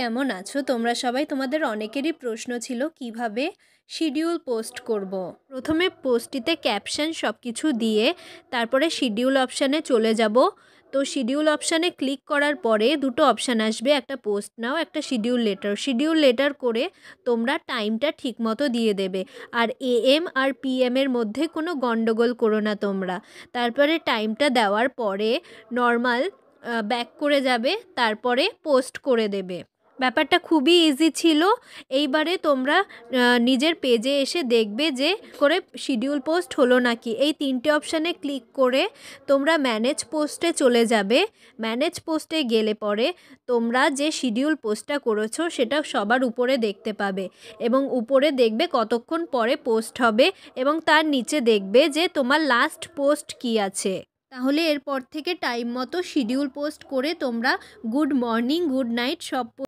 কেমন আছো তোমরা সবাই? তোমাদের অনেকেরই প্রশ্ন ছিল কিভাবে শিডিউল পোস্ট করব। প্রথমে পোস্টটিতে ক্যাপশন সব কিছু দিয়ে তারপরে শিডিউল অপশানে চলে যাব। তো শিডিউল অপশানে ক্লিক করার পরে দুটো অপশান আসবে, একটা পোস্ট নাও, একটা শিডিউল লেটার। শিডিউল লেটার করে তোমরা টাইমটা ঠিকমতো দিয়ে দেবে, আর AM আর PM-এর মধ্যে কোনো গণ্ডগোল করো না তোমরা। তারপরে টাইমটা দেওয়ার পরে নর্মাল ব্যাক করে যাবে, তারপরে পোস্ট করে দেবে। ব্যাপারটা খুবই ইজি ছিল। এইবারে তোমরা নিজের পেজে এসে দেখবে যে করে শিডিউল পোস্ট হলো নাকি। এই তিনটে অপশানে ক্লিক করে তোমরা ম্যানেজ পোস্টে চলে যাবে। ম্যানেজ পোস্টে গেলে পরে তোমরা যে শিডিউল পোস্টটা করেছো সেটা সবার উপরে দেখতে পাবে, এবং উপরে দেখবে কতক্ষণ পরে পোস্ট হবে, এবং তার নিচে দেখবে যে তোমার লাস্ট পোস্ট কী আছে। তাহলে এরপর থেকে টাইম মতো শিডিউল পোস্ট করে তোমরা গুড মর্নিং, গুড নাইট সব